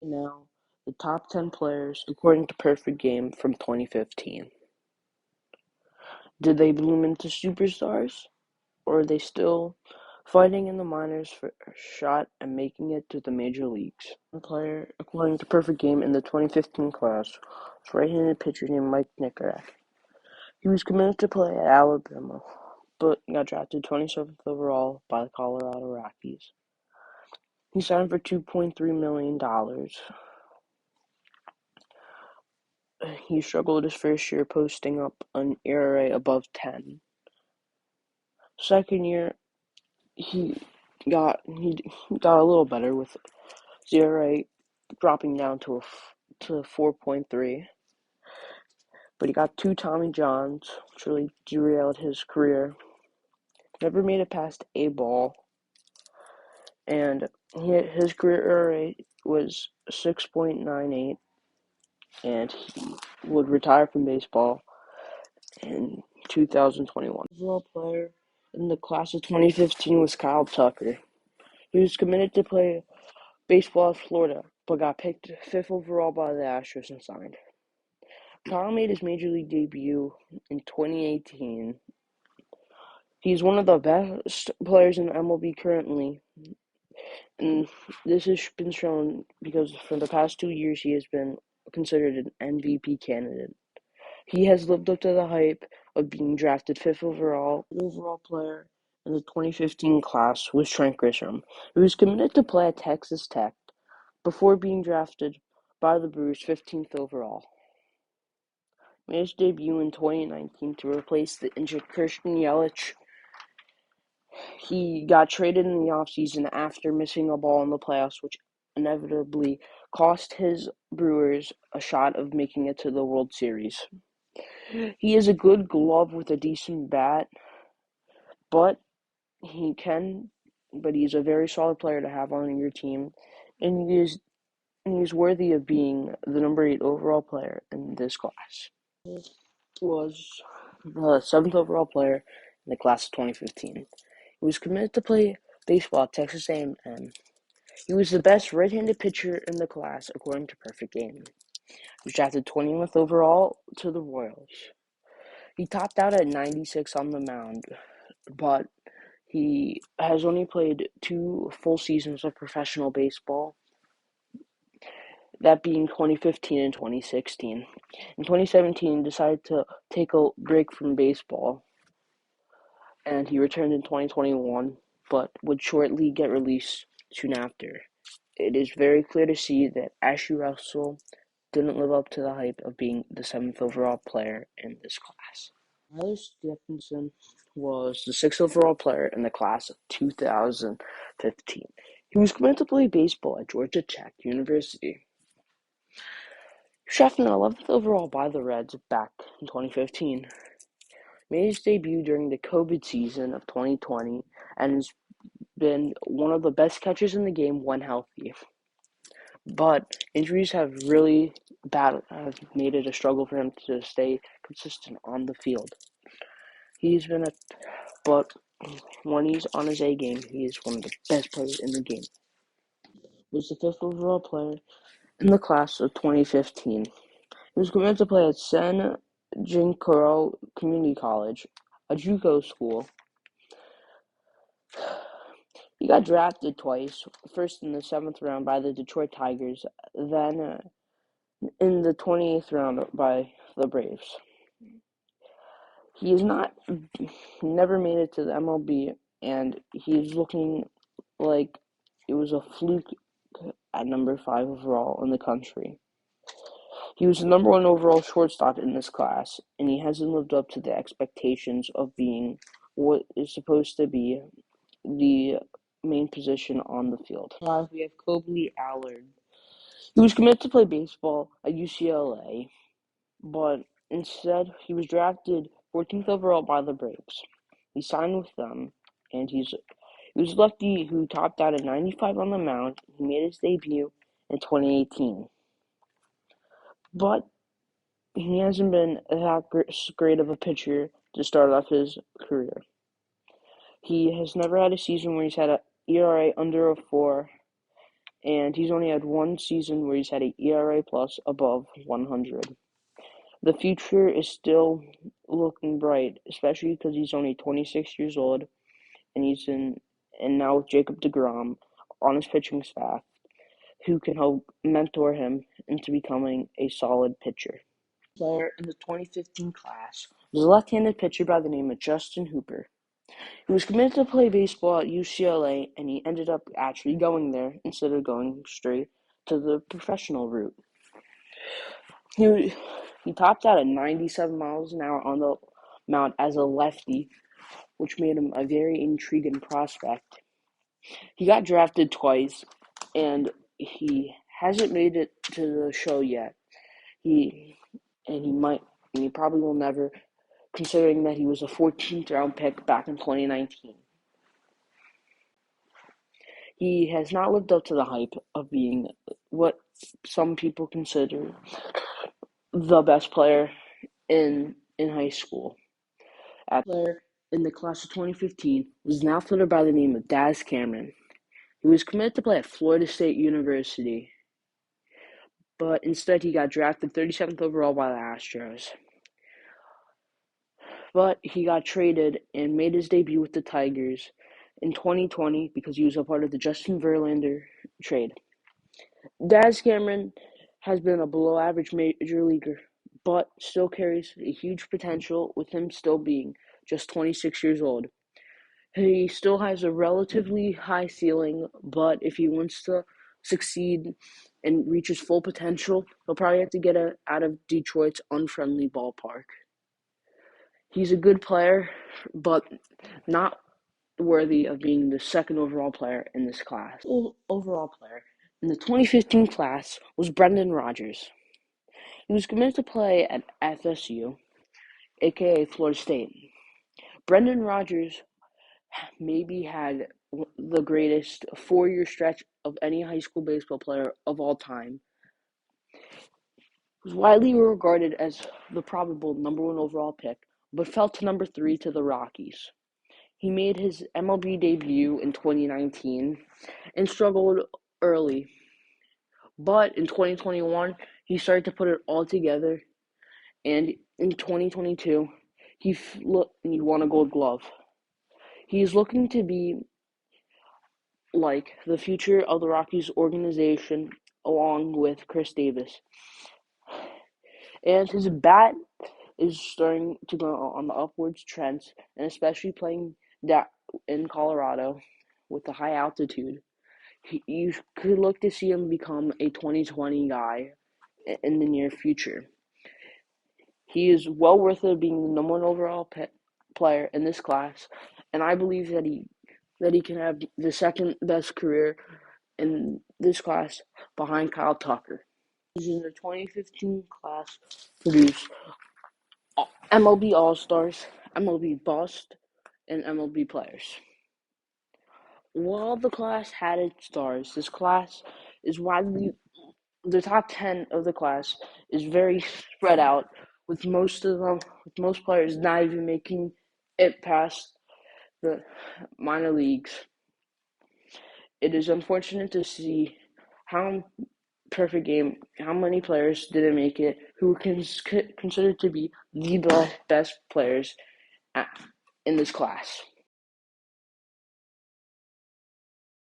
Now, the top 10 players according to Perfect Game from 2015. Did they bloom into superstars, or are they still fighting in the minors for a shot at making it to the major leagues? One player according to Perfect Game in the 2015 class was right-handed pitcher named Mike Nickerack. He was committed to play at Alabama, but got drafted 27th overall by the Colorado Rockies. He signed for $2.3 million. He struggled his first year, posting up an ERA above 10. Second year, he got a little better with his ERA dropping down to 4.3. But he got two Tommy Johns, which really derailed his career. Never made it past A ball, and his career ERA was 6.98, and he would retire from baseball in 2021. Overall player in the class of 2015 was Kyle Tucker. He was committed to play baseball at Florida, but got picked 5th overall by the Astros and signed. Kyle made his major league debut in 2018. He's one of the best players in MLB currently, and this has been shown because for the past 2 years he has been considered an MVP candidate. He has lived up to the hype of being drafted 5th overall. The overall player in the 2015 class was Trent Grisham, who was committed to play at Texas Tech before being drafted by the Brewers 15th overall. Made his debut in 2019 to replace the injured Christian Yelich. He got traded in the offseason after missing a ball in the playoffs, which inevitably cost his Brewers a shot of making it to the World Series. He is a good glove with a decent bat, but he's a very solid player to have on your team, and he's worthy of being the number 8 overall player in this class. He was the 7th overall player in the class of 2015. He was committed to play baseball at Texas A&M. He was the best right-handed pitcher in the class according to Perfect Game. He was drafted 20th overall to the Royals. He topped out at 96 on the mound, but he has only played 2 full seasons of professional baseball, that being 2015 and 2016. In 2017, he decided to take a break from baseball, and he returned in 2021, but would shortly get released soon after. It is very clear to see that Ashley Russell didn't live up to the hype of being the 7th overall player in this class. Tyler Stephenson was the 6th overall player in the class of 2015. He was committed to play baseball at Georgia Tech University. He was drafted 11th overall by the Reds back in 2015. Made his debut during the COVID season of 2020 and has been one of the best catchers in the game when healthy. But injuries have made it a struggle for him to stay consistent on the field. But when he's on his A game, he is one of the best players in the game. He was the 5th overall player in the class of 2015. He was committed to play at San Giancaro Community College, a JUCO school. He got drafted twice, first in the 7th round by the Detroit Tigers, then in the 28th round by the Braves. He never made it to the MLB, and he's looking like it was a fluke at number 5 overall in the country. He was the number 1 overall shortstop in this class, and he hasn't lived up to the expectations of being what is supposed to be the main position on the field. We have Coby Allard. He was committed to play baseball at UCLA, but instead he was drafted 14th overall by the Braves. He signed with them, and he was a lefty who topped out at 95 on the mound. He made his debut in 2018. But he hasn't been that great of a pitcher to start off his career. He has never had a season where he's had an ERA under a 4, and he's only had one season where he's had an ERA plus above 100. The future is still looking bright, especially because he's only 26 years old, and now with Jacob deGrom on his pitching staff, who can help mentor him into becoming a solid pitcher. Player in the 2015 class was a left-handed pitcher by the name of Justin Hooper. He was committed to play baseball at UCLA, and he ended up actually going there instead of going straight to the professional route. He topped out at 97 miles an hour on the mound as a lefty, which made him a very intriguing prospect. He got drafted twice, and he hasn't made it to the show yet. He probably will never, considering that he was a 14th round pick back in 2019. He has not lived up to the hype of being what some people consider the best player in high school. A player in the class of 2015 was an outfielder by the name of Daz Cameron. He was committed to play at Florida State University, but instead he got drafted 37th overall by the Astros. But he got traded and made his debut with the Tigers in 2020 because he was a part of the Justin Verlander trade. Daz Cameron has been a below-average major leaguer, but still carries a huge potential with him still being just 26 years old. He still has a relatively high ceiling, but if he wants to succeed and reach his full potential, he'll probably have to get out of Detroit's unfriendly ballpark. He's a good player, but not worthy of being the second overall player in this class. Overall player in the 2015 class was Brendan Rodgers. He was committed to play at FSU, aka Florida State. Brendan Rodgers maybe had the greatest 4-year stretch of any high school baseball player of all time. He was widely regarded as the probable number 1 overall pick, but fell to number 3 to the Rockies. He made his MLB debut in 2019 and struggled early, but in 2021 he started to put it all together, and in 2022 he won a Gold Glove. He is looking to be like the future of the Rockies organization along with Chris Davis. And his bat is starting to go on the upwards trend, and especially playing that in Colorado with the high altitude. You could look to see him become a 2020 guy in the near future. He is well worth it being the number 1 overall player in this class, and I believe that he can have the second best career in this class behind Kyle Tucker. He's in the 2015 class, produced MLB All-Stars, MLB Bust, and MLB players. While the class had its stars, this class is the top 10 of the class is very spread out, with most players not even making it past the minor leagues. It is unfortunate to see how many players didn't make it who are considered to be the best players in this class.